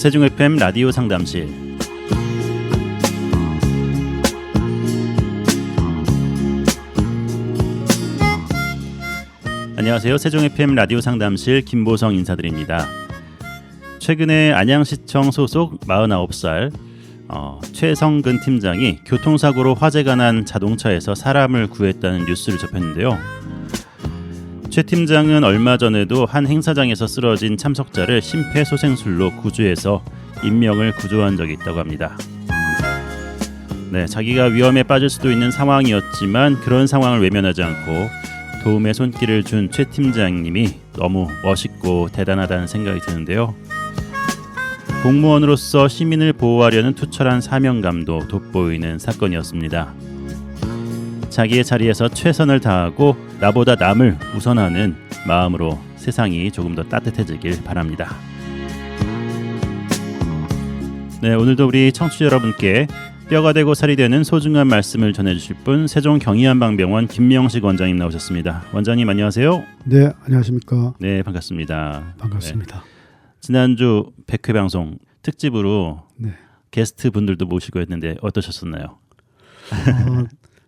세종 FM 라디오 상담실. 안녕하세요. 세종 FM 라디오 상담실 김보성 인사드립니다. 최근에 안양시청 소속 49살 최성근 팀장이 교통사고로 화재가 난 자동차에서 사람을 구했다는 뉴스를 접했는데요. 최 팀장은 얼마 전에도 한 행사장에서 쓰러진 참석자를 심폐소생술로 구조해서 인명을 구조한 적이 있다고 합니다. 네, 자기가 위험에 빠질 수도 있는 상황이었지만 그런 상황을 외면하지 않고 도움의 손길을 준 최 팀장님이 너무 멋있고 대단하다는 생각이 드는데요. 공무원으로서 시민을 보호하려는 투철한 사명감도 돋보이는 사건이었습니다. 자기의 자리에서 최선을 다하고 나보다 남을 우선하는 마음으로 세상이 조금 더 따뜻해지길 바랍니다. 네, 오늘도 우리 청취자 여러분께 뼈가 되고 살이 되는 소중한 말씀을 전해주실 분 세종 경희안방병원 김명식 원장님 나오셨습니다. 원장님 안녕하세요. 네, 안녕하십니까. 네, 반갑습니다. 반갑습니다. 네. 지난주 100회 방송 특집으로 네. 게스트 분들도 모시고 했는데 어떠셨었나요?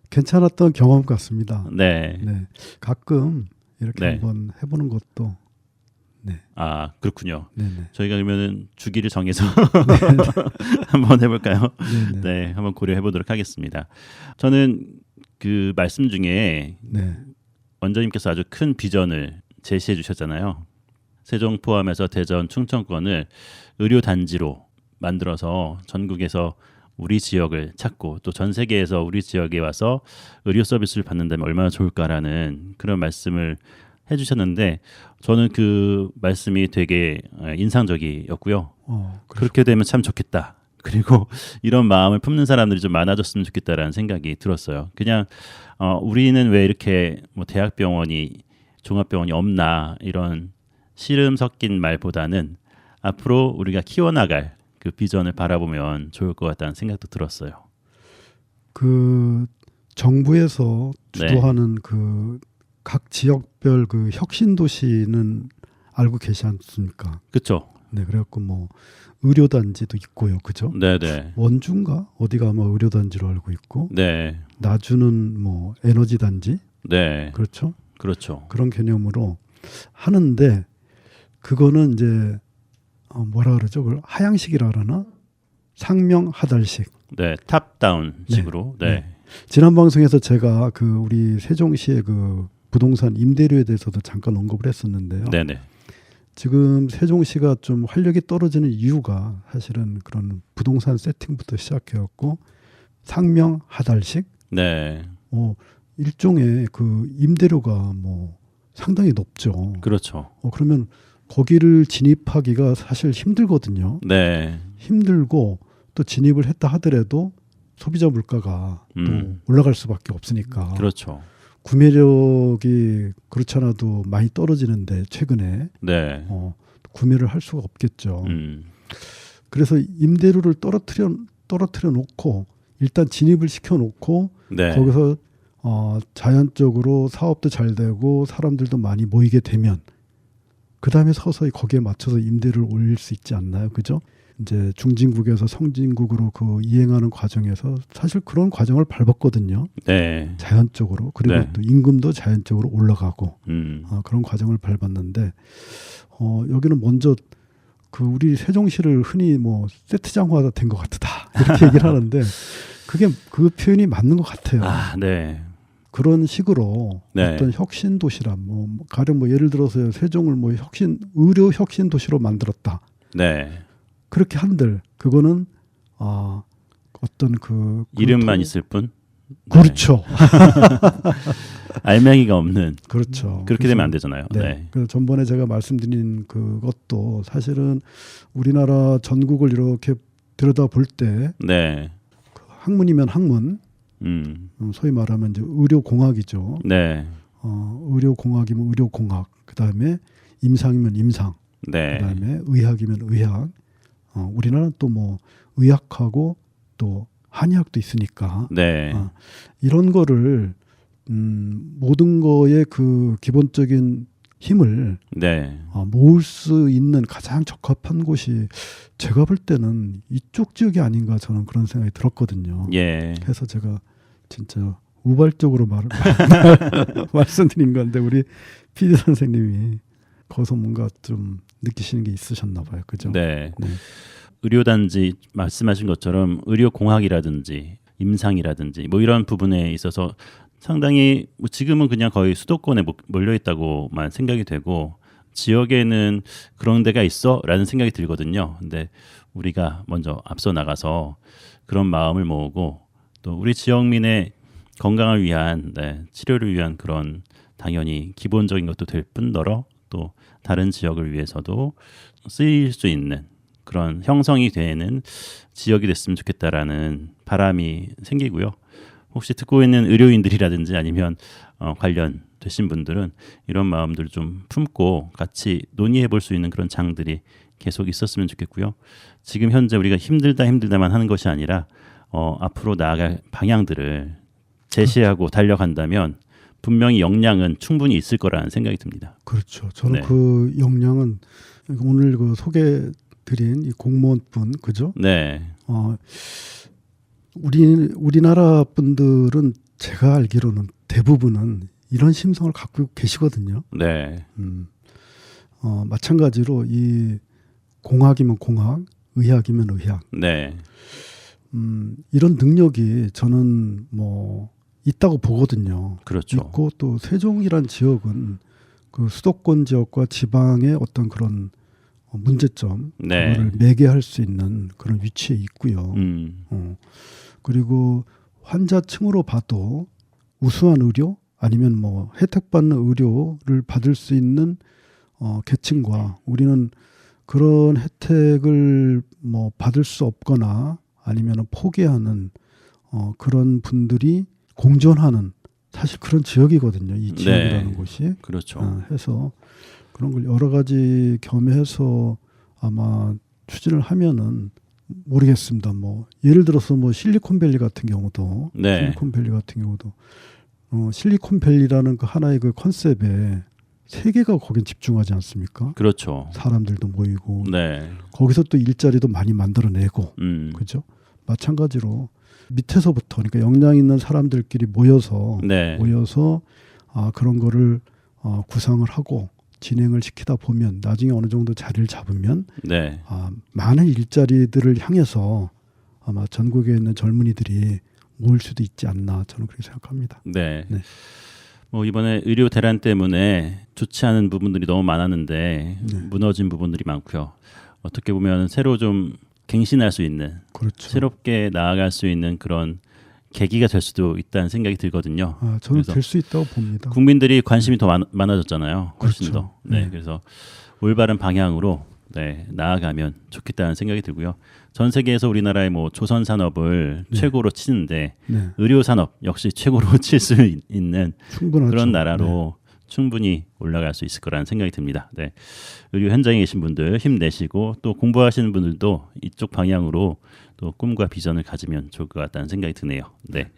괜찮았던 경험 같습니다. 네. 네. 가끔 이렇게 네. 한번 해보는 것도. 네. 아, 그렇군요. 네네. 저희가 그러면은 주기를 정해서 한번 해볼까요? 네네. 네, 한번 고려해 보도록 하겠습니다. 저는 그 말씀 중에 네. 원장님께서 아주 큰 비전을 제시해 주셨잖아요. 세종 포함해서 대전, 충청권을 의료 단지로 만들어서 전국에서 우리 지역을 찾고 또 전 세계에서 우리 지역에 와서 의료 서비스를 받는다면 얼마나 좋을까라는 그런 말씀을 해주셨는데 저는 그 말씀이 되게 인상적이었고요. 그렇게 되면 참 좋겠다. 그리고 이런 마음을 품는 사람들이 좀 많아졌으면 좋겠다라는 생각이 들었어요. 그냥 우리는 왜 이렇게 뭐 대학병원이 종합병원이 없나 이런 시름 섞인 말보다는 앞으로 우리가 키워나갈 그 비전을 바라보면 좋을 것 같다는 생각도 들었어요. 그 정부에서 주도하는 네. 그 각 지역별 그 혁신 도시는 알고 계시지 않습니까? 그렇죠. 네, 그래갖고 뭐 의료 단지도 있고요, 그죠? 네네. 원주인가 어디가 아마 의료 단지로 알고 있고, 네. 나주는 뭐 에너지 단지, 네. 그렇죠? 그렇죠. 그런 개념으로 하는데 그거는 이제 뭐라 그러죠? 그걸 하향식이라 그러나 상명하달식. 네, 탑다운 식으로. 네. 네. 지난 방송에서 제가 그 우리 세종시의 그 부동산 임대료에 대해서도 잠깐 언급을 했었는데요. 네네. 지금 세종시가 좀 활력이 떨어지는 이유가 사실은 그런 부동산 세팅부터 시작해왔고 상명하달식. 네. 일종의 그 임대료가 뭐 상당히 높죠. 그렇죠. 그러면 거기를 진입하기가 사실 힘들거든요. 네. 힘들고 또 진입을 했다 하더라도 소비자 물가가 또 올라갈 수밖에 없으니까. 그렇죠. 구매력이 그렇지 않아도 많이 떨어지는데 최근에 네. 구매를 할 수가 없겠죠. 그래서 임대료를 떨어뜨려 놓고 일단 진입을 시켜 놓고 네. 거기서 자연적으로 사업도 잘 되고 사람들도 많이 모이게 되면 그 다음에 서서히 거기에 맞춰서 임대료를 올릴 수 있지 않나요? 그죠? 이제 중진국에서 성진국으로 그 이행하는 과정에서 사실 그런 과정을 밟았거든요. 네. 자연적으로. 그리고 네. 또 임금도 자연적으로 올라가고 그런 과정을 밟았는데 여기는 먼저 그 우리 세종시를 흔히 뭐 세트장화가 된 것 같다 이렇게 얘기를 하는데 그게 그 표현이 맞는 것 같아요. 아, 네. 그런 식으로 네. 어떤 혁신 도시라 뭐 가령 뭐 예를 들어서 세종을 뭐 의료 혁신 도시로 만들었다. 네. 그렇게 한들 그거는 어떤 그 이름만 있을 뿐. 그렇죠. 네. 알맹이가 없는. 그렇죠. 그렇게 되면 안 되잖아요. 네. 네. 그래서 전번에 제가 말씀드린 그것도 사실은 우리나라 전국을 이렇게 들여다볼 때 네. 학문이면 학문, 소위 말하면 이제 의료공학이죠. 네. 의료공학이면 의료공학, 그 다음에 임상이면 임상, 네. 그 다음에 의학이면 의학. 우리나라는 또 뭐 의학하고 또 한의학도 있으니까 네. 이런 거를 모든 거의 그 기본적인 힘을 네. 모을 수 있는 가장 적합한 곳이 제가 볼 때는 이쪽 지역이 아닌가 저는 그런 생각이 들었거든요. 예. 그래서 제가 진짜 우발적으로 말씀드린 건데 우리 PD 선생님이 거기서 뭔가 좀 느끼시는 게 있으셨나 봐요. 그죠? 네. 네. 의료단지 말씀하신 것처럼 의료공학이라든지 임상이라든지 뭐 이런 부분에 있어서 상당히 뭐 지금은 그냥 거의 수도권에 몰려 있다고만 생각이 되고 지역에는 그런 데가 있어라는 생각이 들거든요. 근데 우리가 먼저 앞서 나가서 그런 마음을 모으고 또 우리 지역민의 건강을 위한 치료를 위한 그런 당연히 기본적인 것도 될 뿐더러 또 다른 지역을 위해서도 쓰일 수 있는 그런 형성이 되는 지역이 됐으면 좋겠다라는 바람이 생기고요. 혹시 듣고 있는 의료인들이라든지 아니면 관련되신 분들은 이런 마음들 좀 품고 같이 논의해 볼 수 있는 그런 장들이 계속 있었으면 좋겠고요. 지금 현재 우리가 힘들다만 하는 것이 아니라 앞으로 나아갈 방향들을 제시하고 달려간다면 분명히 역량은 충분히 있을 거라는 생각이 듭니다. 그렇죠. 저는 네. 그 역량은 오늘 그 소개드린 이 공무원분 그죠? 네. 우리나라 분들은 제가 알기로는 대부분은 이런 심성을 갖고 계시거든요. 네. 마찬가지로 이 공학이면 공학, 의학이면 의학. 네. 이런 능력이 저는 뭐 있다고 보거든요. 그렇죠. 있고 또 세종이란 지역은 그 수도권 지역과 지방의 어떤 그런 문제점 네. 그거를 매개할 수 있는 그런 위치에 있고요. 그리고 환자층으로 봐도 우수한 의료 아니면 뭐 혜택받는 의료를 받을 수 있는 계층과 우리는 그런 혜택을 뭐 받을 수 없거나 아니면 포기하는 그런 분들이 공존하는 사실 그런 지역이거든요. 이 지역이라는 네. 곳이. 그렇죠. 해서 그런 걸 여러 가지 겸해서 아마 추진을 하면은 모르겠습니다. 뭐 예를 들어서 뭐 실리콘밸리 같은 경우도 네. 실리콘밸리라는 그 하나의 그 컨셉에 세계가 거긴 집중하지 않습니까? 그렇죠. 사람들도 모이고 네. 거기서 또 일자리도 많이 만들어내고 그죠? 마찬가지로 밑에서부터 그러니까 역량 있는 사람들끼리 모여서 네. 그런 거를 구상을 하고 진행을 시키다 보면 나중에 어느 정도 자리를 잡으면 네. 많은 일자리들을 향해서 아마 전국에 있는 젊은이들이 모일 수도 있지 않나 저는 그렇게 생각합니다. 네. 네. 뭐 이번에 의료 대란 때문에 좋지 않은 부분들이 너무 많았는데 네. 무너진 부분들이 많고요. 어떻게 보면 새로 좀 갱신할 수 있는 그렇죠. 새롭게 나아갈 수 있는 그런 계기가 될 수도 있다는 생각이 들거든요. 저는 그래서 될 수 있다고 봅니다. 국민들이 관심이 더 많아졌잖아요. 훨씬 그렇죠. 더. 네. 네. 그래서 올바른 방향으로 나아가면 좋겠다는 생각이 들고요. 전 세계에서 우리나라의 뭐 조선 산업을 네. 최고로 치는데 네. 의료 산업 역시 최고로 칠 수 있는 충분하죠. 그런 나라로 충분히 올라갈 수 있을 거라는 생각이 듭니다. 네. 의료 현장에 계신 분들 힘내시고 또 공부하시는 분들도 이쪽 방향으로 또 꿈과 비전을 가지면 좋을 것 같다는 생각이 드네요. 네.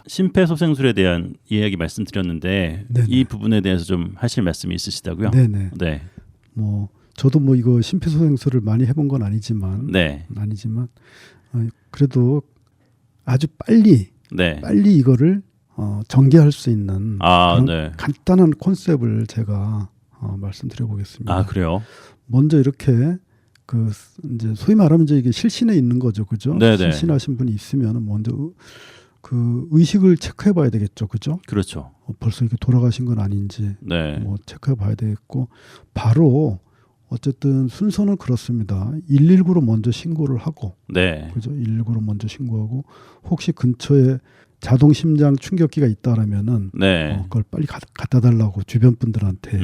심폐소생술에 대한 이야기 말씀드렸는데 네네. 이 부분에 대해서 좀 하실 말씀이 있으시다고요? 네네. 네. 뭐 저도 뭐 이거 심폐소생술을 많이 해본 건 아니지만 네. 그래도 아주 빨리 네. 이거를 전개할 수 있는 그런 네. 간단한 컨셉을 제가 말씀드려 보겠습니다. 아, 그래요? 먼저 이렇게 그 이제 소위 말하면 이제 이게 실신에 있는 거죠, 그죠? 네네. 실신하신 분이 있으면 먼저 그 의식을 체크해 봐야 되겠죠, 그죠? 그렇죠. 벌써 이게 돌아가신 건 아닌지 네. 뭐 체크해 봐야 되겠고 바로 어쨌든 순서는 그렇습니다. 119로 먼저 신고를 하고, 네. 그죠? 119로 먼저 신고하고 혹시 근처에 자동 심장 충격기가 있다라면은 네. 그걸 빨리 갖다 달라고 주변 분들한테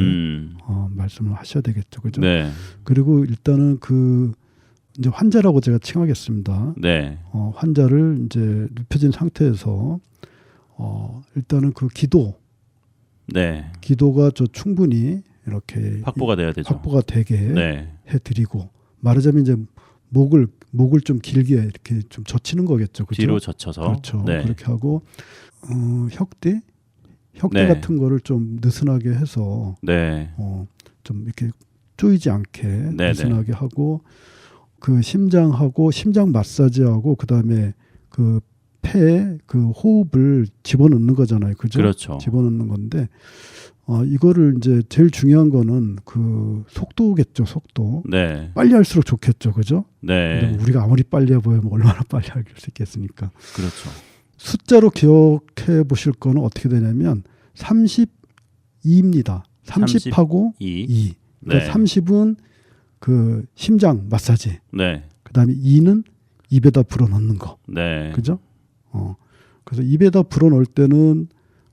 말씀을 하셔야 되겠죠, 그죠? 네. 그리고 일단은 그 이제 환자라고 제가 칭하겠습니다. 네. 환자를 이제 눕혀진 상태에서 일단은 그 네. 기도가 저 충분히 이렇게 확보가 돼야 되죠. 확보가 되게 네. 해드리고 말하자면 이제 목을 좀 길게 이렇게 좀 젖히는 거겠죠, 그죠? 뒤로 젖혀서. 그렇죠. 네. 그렇게 하고 혁대 혁대 네. 같은 거를 좀 느슨하게 해서 네. 좀 이렇게 쪼이지 않게 네, 느슨하게 하고 그 심장하고 심장 마사지하고 그다음에 그 폐에 그 호흡을 집어넣는 거잖아요. 그죠? 그렇죠. 집어넣는 건데 이거를 이제 제일 중요한 거는 그 속도겠죠. 속도. 네. 빨리 할수록 좋겠죠. 그죠? 네. 근데 뭐 우리가 아무리 빨리 해보면 얼마나 빨리 할 수 있겠습니까? 그렇죠. 숫자로 기억해 보실 거는 어떻게 되냐면 32입니다. 30하고 2. 2. 그러니까 네. 30은 그 심장 마사지. 네. 그다음에 2는 입에다 불어넣는 거. 네. 그죠? 그래서 입에다 불어넣을 때는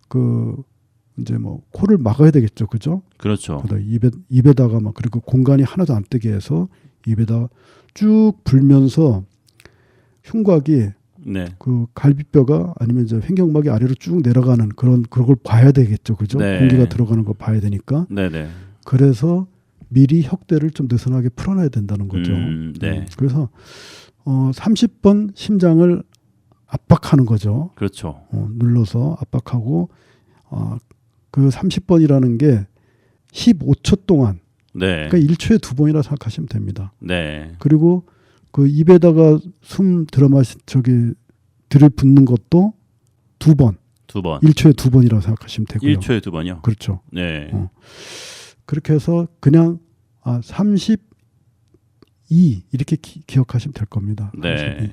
그 이제 뭐 코를 막아야 되겠죠. 그죠? 그렇죠. 그다음에 입에다가 막 그리고 공간이 하나도 안 뜨게 해서 입에다 쭉 불면서 흉곽이 네. 그 갈비뼈가 아니면 이제 횡격막이 아래로 쭉 내려가는 그걸 봐야 되겠죠. 그죠? 네. 공기가 들어가는 거 봐야 되니까. 네, 네. 그래서 미리 혁대를 좀 느슨하게 풀어놔야 된다는 거죠. 네. 그래서 30번 심장을 압박하는 거죠. 그렇죠. 눌러서 압박하고 그 30번이라는 게 15초 동안 네. 그러니까 1초에 2번이라 생각하시면 됩니다. 네. 그리고 그 입에다가 숨 들이붓는 것도 2번. 2번. 1초에 2번이라고 생각하시면 되고요. 1초에 2번이요? 그렇죠. 네. 그렇게 해서 그냥 32 이렇게 기억하시면 될 겁니다. 네.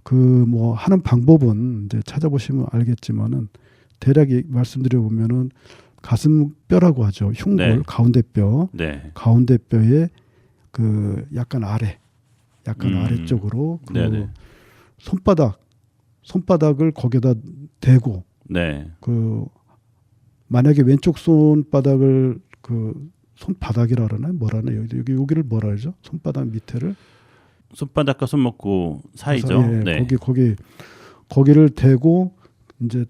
그 뭐 하는 방법은 이제 찾아보시면 알겠지만은 대략 말씀드려 보면은 가슴뼈라고 하죠. 흉골 네. 가운데 뼈. 네. 가운데 뼈에 그 약간 아래쪽으로 그 네네. 손바닥을 거기다 대고 네. 그 만약에 왼쪽 손바닥을 그 손바닥이라 그러나요? 뭐라나요? 여기를 뭐라 그러죠? 손바닥 밑에를 손바닥과 손목구 사이죠. 그래서, 예, 네. 거기를 대고 이제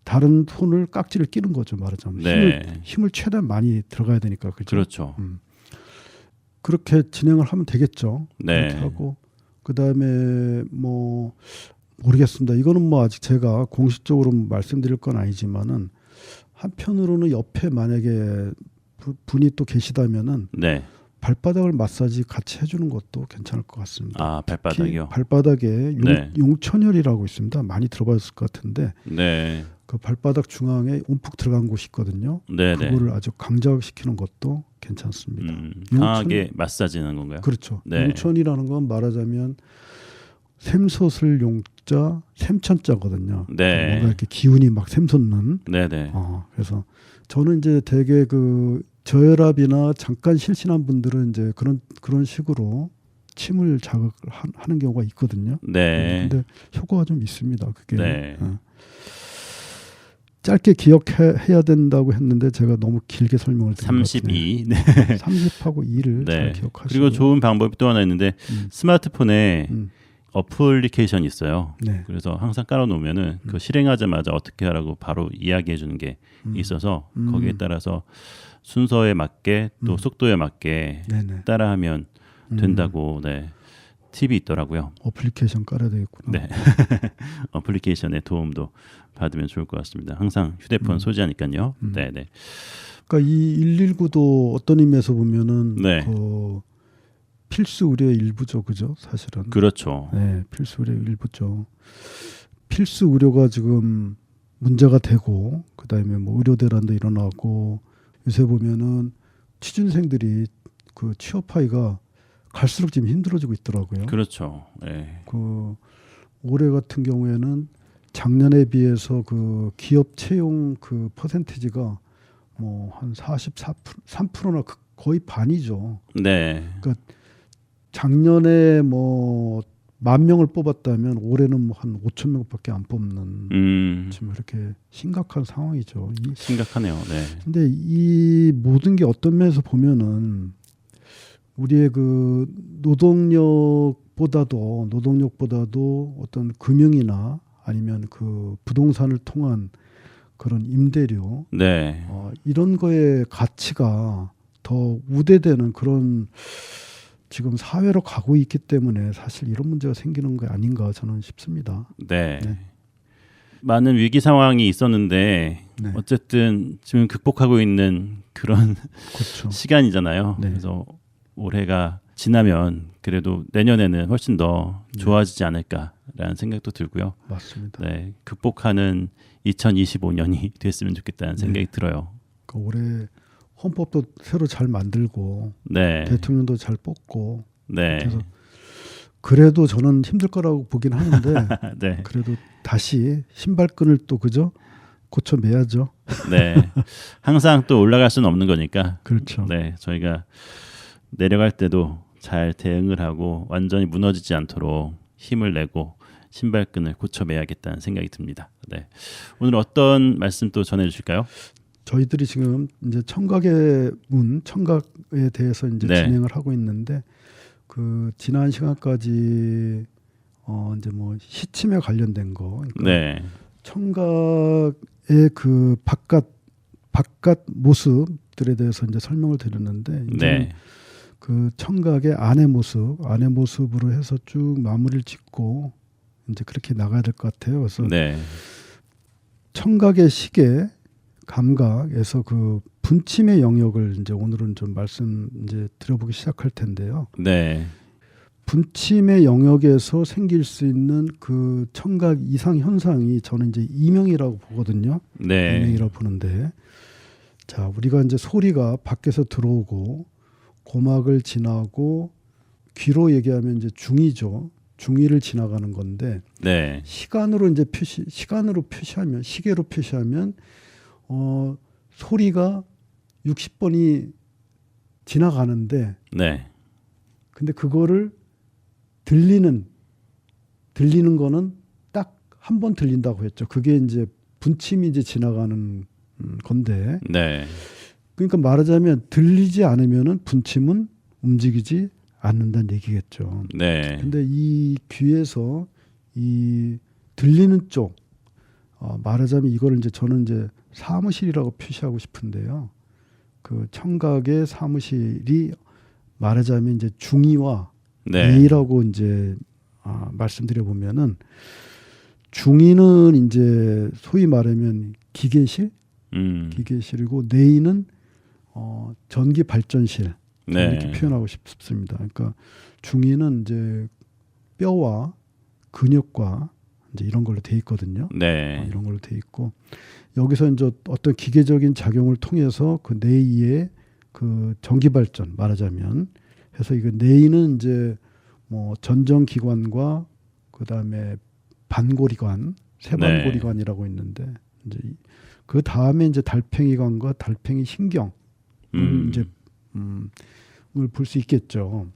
다른 손을 깍지를 끼는 거죠. 말하자면 네. 힘을 최대한 많이 들어가야 되니까 그죠? 그렇죠. 그렇게 진행을 하면 되겠죠. 네. 그렇게 하고 그 다음에 뭐 모르겠습니다. 이거는 뭐 아직 제가 공식적으로 말씀드릴 건 아니지만은 한편으로는 옆에 만약에 분이 또 계시다면은 네. 발바닥을 마사지 같이 해주는 것도 괜찮을 것 같습니다. 아, 발바닥이요? 발바닥에 네. 용천혈이라고 있습니다. 많이 들어봤을 것 같은데 네. 그 발바닥 중앙에 움푹 들어간 곳이 있거든요. 네, 네. 그거를 아주 강작시키는 것도 괜찮습니다. 강하게 마사지는 건가요? 그렇죠. 네. 용천이라는 건 말하자면 샘솟을 용자 샘천자거든요. 네. 뭔가 이렇게 기운이 막 샘솟는. 네, 네. 그래서 저는 이제 되게 그 저혈압이나 잠깐 실신한 분들은 이제 그런 식으로 침을 자극하는 경우가 있거든요. 네. 근데 효과가 좀 있습니다. 그게 네. 짧게 기억해야 된다고 했는데 제가 너무 길게 설명을 드린 것 32. 네. 같아요. 30하고 2를 잘 네. 기억하시고 그리고 좋은 방법이 또 하나 있는데 스마트폰에 음. 어플리케이션이 있어요. 네. 그래서 항상 깔아놓으면은 그 실행하자마자 어떻게 하라고 바로 이야기해 주는 게 있어서 거기에 따라서 순서에 맞게 또 속도에 맞게 네네. 따라하면 된다고 네. 팁이 있더라고요. 어플리케이션 깔아야 되겠구나. 네. 어플리케이션의 도움도 받으면 좋을 것 같습니다. 항상 휴대폰 소지하니까요. 네, 네. 그러니까 이 119도 어떤 의미에서 보면은 네. 그 필수 의료의 일부죠, 그죠? 사실은. 그렇죠. 네, 필수 의료의 일부죠. 필수 의료가 지금 문제가 되고 그다음에 뭐 의료 대란도 일어나고 요새 보면은 취준생들이 그 취업하기가 갈수록 지금 힘들어지고 있더라고요. 그렇죠. 네. 그 올해 같은 경우에는 작년에 비해서 그 기업 채용 그 퍼센티지가 뭐 한 43%나 거의 반이죠. 네. 그러니까 작년에 뭐 10,000명을 뽑았다면 올해는 뭐 한 5,000명밖에 안 뽑는 지금 이렇게 심각한 상황이죠. 심각하네요. 네. 근데 이 모든 게 어떤 면에서 보면은 우리의 그 노동력보다도 어떤 금융이나 아니면 그 부동산을 통한 그런 임대료 네. 이런 거의 가치가 더 우대되는 그런 지금 사회로 가고 있기 때문에 사실 이런 문제가 생기는 게 아닌가 저는 싶습니다. 네. 네. 많은 위기 상황이 있었는데 네. 어쨌든 지금 극복하고 있는 그런 그렇죠. 시간이잖아요. 네. 그래서 올해가 지나면 그래도 내년에는 훨씬 더 네. 좋아지지 않을까라는 생각도 들고요. 맞습니다. 네, 극복하는 2025년이 됐으면 좋겠다는 생각이 들어요. 그러니까 올해 헌법도 새로 잘 만들고 네, 대통령도 잘 뽑고 네, 그래서 그래도 저는 힘들 거라고 보긴 하는데 네, 그래도 다시 신발끈을 또 그죠? 고쳐 매야죠. 네. 항상 또 올라갈 수는 없는 거니까. 그렇죠. 네, 저희가 내려갈 때도 잘 대응을 하고 완전히 무너지지 않도록 힘을 내고 신발끈을 고쳐매야겠다는 생각이 듭니다. 네, 오늘 어떤 말씀 또 전해주실까요? 저희들이 지금 이제 청각에 대해서 이제 네. 진행을 하고 있는데 그 지난 시간까지 이제 뭐 시침에 관련된 거, 그러니까 네, 청각의 그 바깥 모습들에 대해서 이제 설명을 드렸는데 이제 네, 그 청각의 안의 모습으로 해서 쭉 마무리를 짓고 이제 그렇게 나가야 될 것 같아요. 그래서 네, 청각의 시계 감각에서 그 분침의 영역을 이제 오늘은 좀 말씀 이제 드려보기 시작할 텐데요. 네, 분침의 영역에서 생길 수 있는 그 청각 이상 현상이 저는 이제 이명이라고 보거든요. 네, 이명이라고 보는데, 자 우리가 이제 소리가 밖에서 들어오고 고막을 지나고 귀로 얘기하면 이제 중이죠. 중위를 지나가는 건데 네, 시간으로 이제 시간으로 표시하면 시계로 표시하면 소리가 60번이 지나가는데 네, 근데 그거를 들리는 거는 딱 한 번 들린다고 했죠. 그게 이제 분침이 이제 지나가는 건데 네, 그러니까 말하자면 들리지 않으면은 분침은 움직이지 않는다는 얘기겠죠. 네, 근데 이 귀에서 이 들리는 쪽 말하자면 이거를 이제 저는 이제 사무실이라고 표시하고 싶은데요. 그 청각의 사무실이 말하자면 이제 중이와 네, 내이라고 이제 말씀드려 보면은 중이는 이제 소위 말하면 기계실이고 내이는 전기 발전실 네, 이렇게 표현하고 싶습니다. 그러니까 중이는 이제 뼈와 근육과 이제 이런 걸로 돼 있거든요. 네, 이런 걸로 돼 있고 여기서 이제 어떤 기계적인 작용을 통해서 그 뇌의 그 전기 발전 말하자면 해서 이거 뇌는 이제 뭐 전정기관과 그 다음에 반고리관, 세반고리관이라고 있는데 이제 그 다음에 이제 달팽이관과 달팽이 신경 이제 을 볼 수 있겠죠.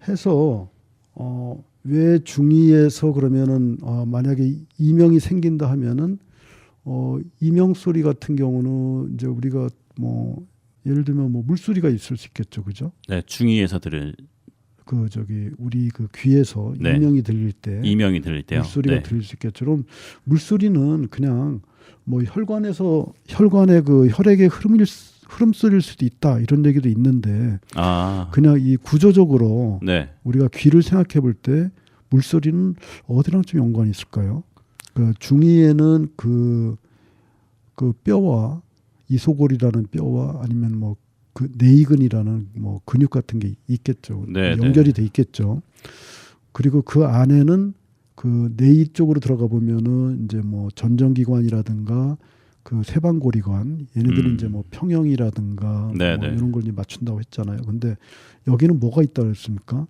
해서 왜 중위에서 그러면은 만약에 이명이 생긴다 하면은 이명 소리 같은 경우는 이제 우리가 뭐 예를 들면 뭐 물소리가 있을 수 있겠죠, 그죠? 네, 중위에서 들을 그 저기 우리 그 귀에서 네. 이명이 들릴 때 이명이 들릴 때요. 물소리가 네. 들릴 수 있겠죠. 그럼 물소리는 그냥 뭐 혈관의 그 혈액의 흐름 소리일 수도 있다 이런 얘기도 있는데 그냥 이 구조적으로 네, 우리가 귀를 생각해 볼 때 물소리는 어디랑 좀 연관이 있을까요? 그 중이에는 그 뼈와 이소골이라는 뼈와 아니면 뭐 그 내이근이라는 뭐 근육 같은 게 있겠죠. 네, 연결이 돼 있겠죠. 그리고 그 안에는 그 내이 쪽으로 들어가 보면은 이제 뭐 전정기관이라든가 그 세방고리관 얘네들은 이제 뭐 평형이라든가 네, 뭐 네. 이런 걸 이제 맞춘다고 했잖아요. 근데 여기는 뭐가 있다 그랬습니까?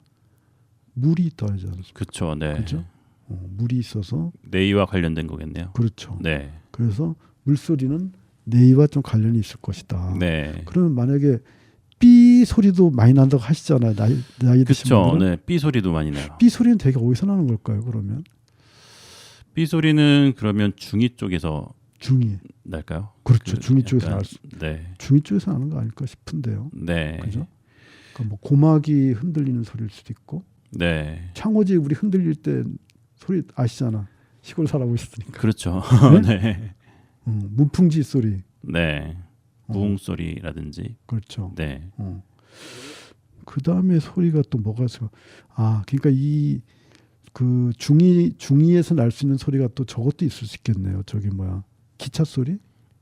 물이 있다 하지 않습니까? 그렇죠. 네. 그렇죠? 물이 있어서 뇌와 관련된 거겠네요. 그렇죠. 네, 그래서 물소리는 뇌와 좀 관련이 있을 것이다. 네. 그러면 만약에 삐 소리도 많이 난다고 하시잖아요. 나이 드신 그렇죠. 분들은. 네, 삐 소리도 많이 나요. 삐 소리는 되게 어디서 나는 걸까요? 그러면 삐 소리는 그러면 중위 쪽에서 중이 날까요? 그렇죠. 중이 쪽에서 약간, 날 수, 네, 중이 쪽에서 나는 거 아닐까 싶은데요. 네, 그죠? 그러니까 뭐 고막이 흔들리는 소리일 수도 있고 네, 창호지 우리 흔들릴 때 소리 아시잖아. 시골 살아보셨으니까. 그렇죠. 네? 네, 무풍지 소리. 네, 무웅 소리라든지, 그렇죠. 네, 그 다음에 소리가 또 뭐가 있어? 그러니까 이 그 중이에서 날 수 있는 소리가 또 저것도 있을 수 있겠네요. 저기 뭐야 기차 소리?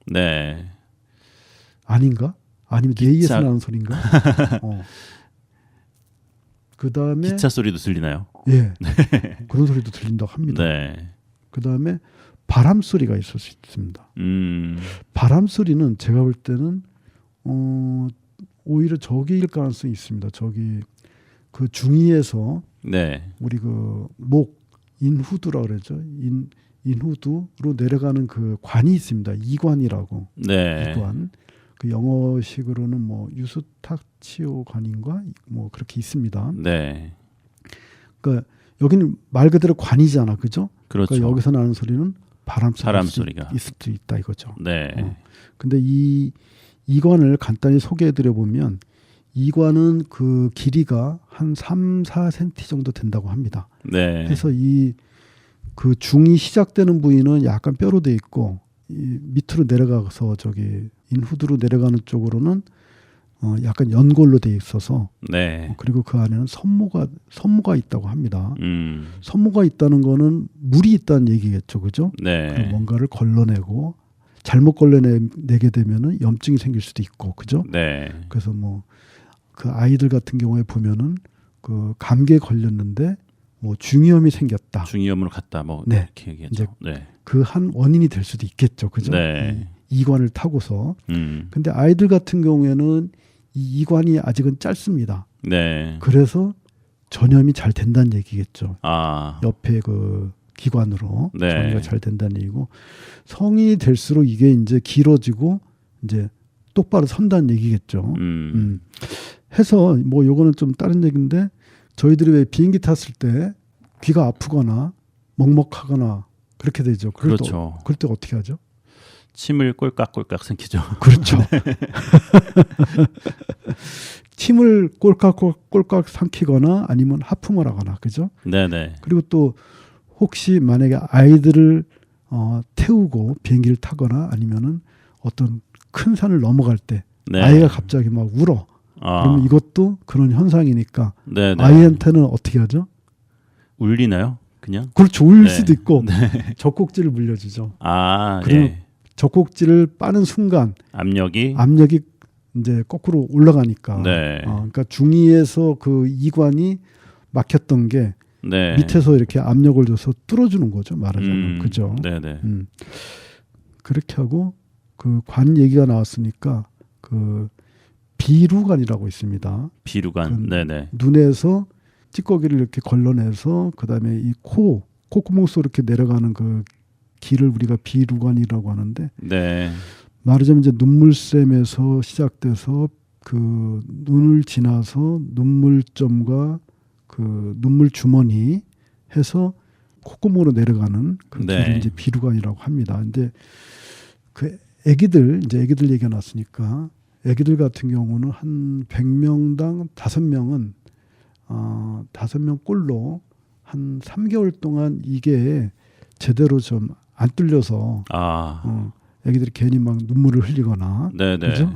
네. 아닌가? 아니면 뇌에서 기차- 나는 소리인가? 그 다음에 기차 소리도 들리나요? 예 그런 소리도 들린다고 합니다. 네. 그 다음에 바람 소리가 있을 수 있습니다. 바람 소리는 제가 볼 때는 오히려 저기일 가능성이 있습니다. 저기 그 중이에서 네. 우리 그 목 인후두라 그러죠. 인후두로 내려가는 그 관이 있습니다. 이관이라고. 네. 이관. 그 영어식으로는 뭐 유스타치오 관인가 뭐 그렇게 있습니다. 네. 그러니까 여기는 말 그대로 관이잖아, 그죠? 그렇죠. 그러니까 여기서 나는 소리는 바람 소리가. 있을 수 있다 이거죠. 네. 근데 이 이관을 간단히 소개해드려 보면 이관은 그 길이가 한 3, 4cm 정도 된다고 합니다. 네. 그래서 이 그 중이 시작되는 부위는 약간 뼈로 돼 있고 이 밑으로 내려가서 저기 인후두로 내려가는 쪽으로는 약간 연골로 돼 있어서 네. 그리고 그 안에는 섬모가 있다고 합니다. 음. 섬모가 있다는 거는 물이 있다는 얘기겠죠, 그죠? 네. 뭔가를 걸러내고 잘못 걸러내게 되면은 염증이 생길 수도 있고, 그죠? 네. 그래서 뭐 그 아이들 같은 경우에 보면은 그 감기에 걸렸는데 뭐 중이염이 생겼다. 중이염으로 갔다 뭐 네. 이렇게 얘기하죠. 네. 그 한 원인이 될 수도 있겠죠, 그죠? 네. 이 이관을 타고서. 음. 근데 아이들 같은 경우에는 이 이관이 아직은 짧습니다. 네. 그래서 전염이 잘 된다는 얘기겠죠. 아. 옆에 그 기관으로 네. 전이가 잘 된다는 얘기고 성인이 될수록 이게 이제 길어지고 이제 똑바로 선다는 얘기겠죠. 해서 뭐 요거는 좀 다른 얘기인데 저희들이 왜 비행기 탔을 때 귀가 아프거나 먹먹하거나 그렇게 되죠. 그렇죠. 그럴 때 어떻게 하죠? 침을 꼴깍꼴깍 삼키죠. 그렇죠. 침을 꼴깍꼴깍 삼키거나 아니면 하품을 하거나 그죠? 네네. 그리고 또 혹시 만약에 아이들을 태우고 비행기를 타거나 아니면은 어떤 큰 산을 넘어갈 때 네. 아이가 갑자기 막 울어. 그러면 이것도 그런 현상이니까 네네. 아이한테는 어떻게 하죠? 울리나요? 그냥? 그렇죠. 울릴 네. 수도 있고 젖꼭지를 물려주죠. 아, 그러면 예. 젖꼭지를 빠는 순간 압력이 이제 거꾸로 올라가니까. 네. 그러니까 중이에서 그 이관이 막혔던 게 네. 밑에서 이렇게 압력을 줘서 뚫어주는 거죠. 말하자면 그죠. 네네. 그렇게 하고 그 관 얘기가 나왔으니까 그 비루관이라고 있습니다. 비루관. 네네. 눈에서 찌꺼기를 이렇게 걸러내서 그다음에 이 콧구멍 속으로 이렇게 내려가는 그 길을 우리가 비루관이라고 하는데 네. 말하자면 이제 눈물샘에서 시작돼서 그 눈을 지나서 눈물점과 그 눈물 주머니 해서 콧구멍으로 내려가는 그 네. 길을 이제 비루관이라고 합니다. 근데 그 애기들 얘기가 나왔으니까 애기들 같은 경우는 한 100명당 5명은 5명 꼴로 한 3개월 동안 이게 제대로 좀 안 뚫려서 애기들이 괜히 막 눈물을 흘리거나 네네. 그죠?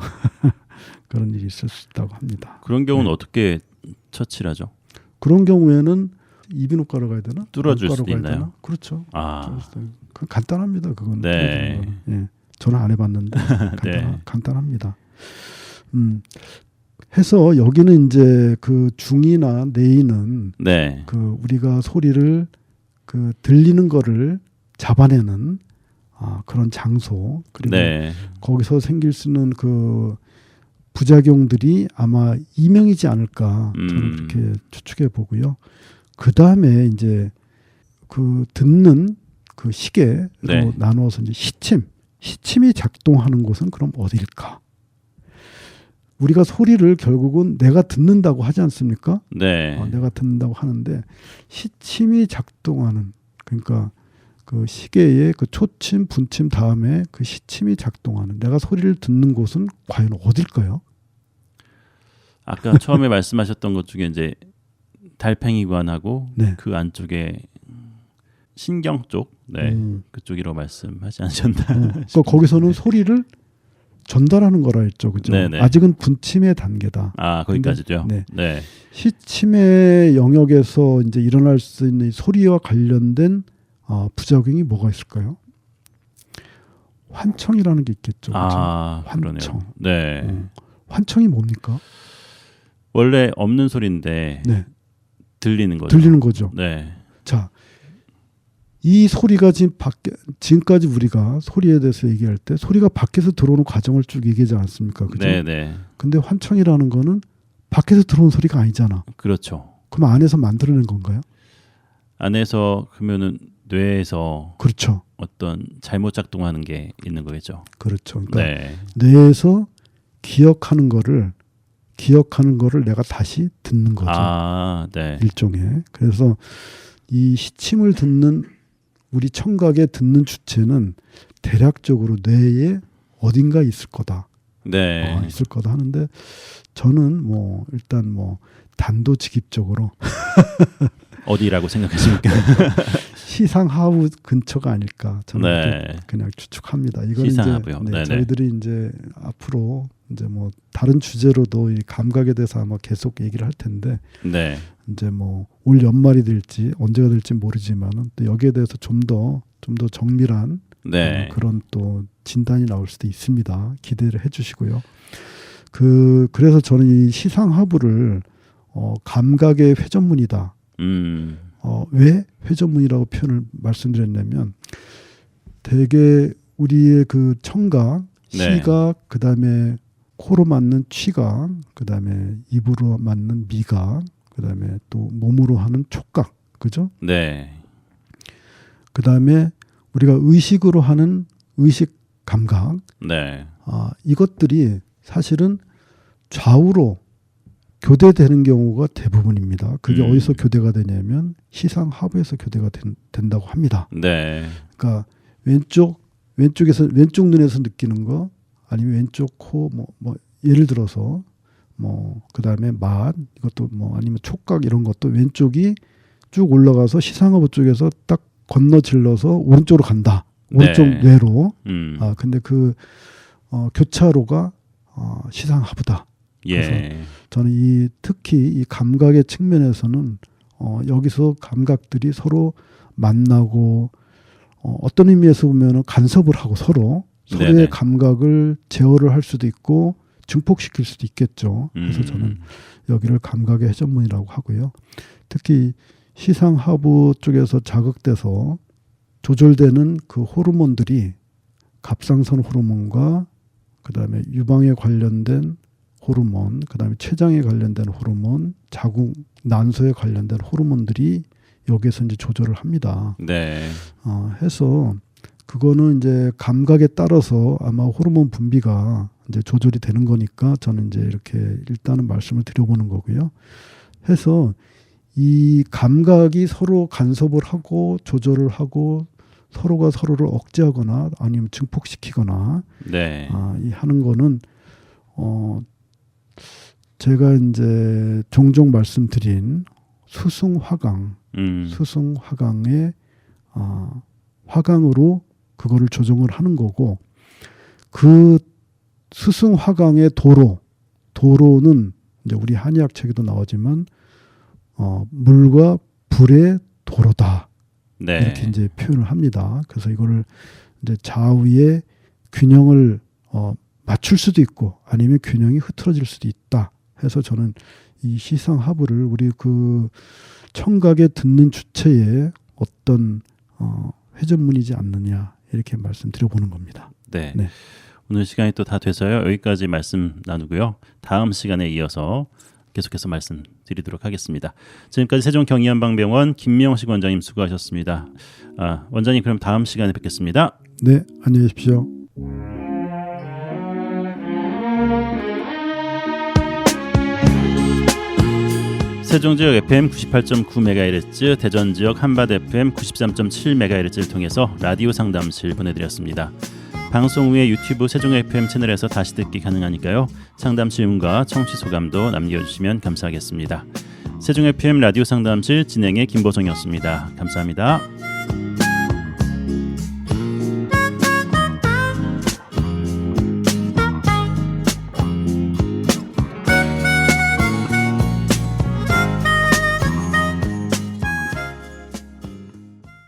그런 일이 있을 수 있다고 합니다. 그런 경우는 어떻게 처치를 하죠? 그런 경우에는 이비인후과로 가야 되나? 뚫어줄 안과로 수도 가야 있나요? 되나? 그렇죠. 아. 그건 간단합니다. 그건 네. 예. 저는 안 해봤는데 네. 간단합니다. 해서 여기는 이제 그 중이나 내이는 네. 그 우리가 소리를 그 들리는 거를 잡아내는 그런 장소 그리고 네. 거기서 생길 수 있는 그 부작용들이 아마 이명이지 않을까 저는 그렇게 추측해 보고요. 그 다음에 이제 그 듣는 그 시계로 네. 나누어서 이제 시침이 작동하는 곳은 그럼 어디일까? 우리가 소리를 결국은 내가 듣는다고 하지 않습니까? 네. 내가 듣는다고 하는데 시침이 작동하는 그러니까 그 시계의 그 초침, 분침 다음에 그 시침이 작동하는 내가 소리를 듣는 곳은 과연 어딜까요? 아까 처음에 말씀하셨던 것 중에 이제 달팽이관하고 네. 그 안쪽에 신경 쪽, 네, 그쪽이라고 말씀하지 않으셨나? 그러니까 거기서는 소리를 전달하는 거라 했죠, 그죠? 네네. 아직은 분침의 단계다. 아, 거기까지죠. 네. 네. 시침의 영역에서 이제 일어날 수 있는 소리와 관련된 부작용이 뭐가 있을까요? 환청이라는 게 있겠죠. 그죠? 아, 환청. 그러네요. 네. 환청이 뭡니까? 원래 없는 소리인데 네. 들리는 거죠. 들리는 거죠. 네. 자, 이 소리가 지금까지 우리가 소리에 대해서 얘기할 때 소리가 밖에서 들어오는 과정을 쭉 얘기하지 않습니까? 그죠? 네, 네. 근데 환청이라는 거는 밖에서 들어오는 소리가 아니잖아. 그렇죠. 그럼 안에서 만들어낸 건가요? 안에서 그러면은 뇌에서 그렇죠. 어떤 잘못 작동하는 게 있는 거겠죠. 그렇죠. 그러니까 네. 뇌에서 기억하는 거를 내가 다시 듣는 거죠. 아, 네. 일종의. 그래서 이 시침을 듣는 우리 청각에 듣는 주체는 대략적으로 뇌에 어딘가 있을 거다. 네. 있을 거다 하는데 저는 뭐 일단 뭐 단도직입적으로 어디라고 생각하십니까? 시상하부 근처가 아닐까 저는 네. 그냥 추측합니다. 이건 시상하부요. 이제 네네. 저희들이 이제 앞으로 이제 뭐 다른 주제로도 이 감각에 대해서 아마 계속 얘기를 할 텐데 네. 이제 뭐 올 연말이 될지 언제가 될지 모르지만은 또 여기에 대해서 좀 더 정밀한 네. 그런 또 진단이 나올 수도 있습니다. 기대를 해주시고요. 그래서 저는 이 시상하부를 감각의 회전문이다. 왜 회전문이라고 표현을 말씀드렸냐면 대개 우리의 그 청각, 네. 시각, 그다음에 코로 맞는 취각, 그다음에 입으로 맞는 미각, 그다음에 또 몸으로 하는 촉각, 그죠? 네. 그다음에 우리가 의식으로 하는 의식 감각, 네. 이것들이 사실은 좌우로 교대되는 경우가 대부분입니다. 그게 어디서 교대가 되냐면 시상하부에서 교대가 된다고 합니다. 네. 그러니까 왼쪽 눈에서 느끼는 거 아니면 왼쪽 코 뭐 예를 들어서 뭐 그다음에 맛 이것도 뭐 아니면 촉각 이런 것도 왼쪽이 쭉 올라가서 시상하부 쪽에서 딱 건너질러서 오른쪽으로 간다. 오른쪽 네. 뇌로. 근데 그 교차로가 시상하부다. 예. 저는 특히 이 감각의 측면에서는 여기서 감각들이 서로 만나고 어떤 의미에서 보면은 간섭을 하고 서로의 네네. 감각을 제어를 할 수도 있고 증폭시킬 수도 있겠죠. 그래서 저는 여기를 감각의 회전문이라고 하고요. 특히 시상하부 쪽에서 자극돼서 조절되는 그 호르몬들이 갑상선 호르몬과 그다음에 유방에 관련된 호르몬, 그다음에 췌장에 관련된 호르몬, 자궁, 난소에 관련된 호르몬들이 여기에서 이제 조절을 합니다. 네. 해서 그거는 이제 감각에 따라서 아마 호르몬 분비가 이제 조절이 되는 거니까 저는 이제 이렇게 일단은 말씀을 드려보는 거고요. 해서 이 감각이 서로 간섭을 하고 조절을 하고 서로가 서로를 억제하거나 아니면 증폭시키거나 네. 이 하는 거는 제가 이제 종종 말씀드린 수승화강의 화강으로 그거를 조정을 하는 거고 그 수승화강의 도로는 이제 우리 한의학 책에도 나오지만 물과 불의 도로다. 네. 이렇게 이제 표현을 합니다. 그래서 이거를 이제 좌우의 균형을 맞출 수도 있고 아니면 균형이 흐트러질 수도 있다. 해서 저는 이 시상하부를 우리 그 청각에 듣는 주체의 어떤 회전문이지 않느냐 이렇게 말씀드려보는 겁니다. 네. 네. 오늘 시간이 또 다 돼서요. 여기까지 말씀 나누고요. 다음 시간에 이어서 계속해서 말씀드리도록 하겠습니다. 지금까지 세종경의한방병원 김명식 원장님 수고하셨습니다. 원장님 그럼 다음 시간에 뵙겠습니다. 네, 안녕히 계십시오. 세종지역 FM 98.9MHz, 대전지역 한밭 FM 93.7MHz를 통해서 라디오 상담실 보내드렸습니다. 방송 후에 유튜브 세종 FM 채널에서 다시 듣기 가능하니까요. 상담 질문과 청취 소감도 남겨주시면 감사하겠습니다. 세종 FM 라디오 상담실 진행의 김보성이었습니다. 감사합니다.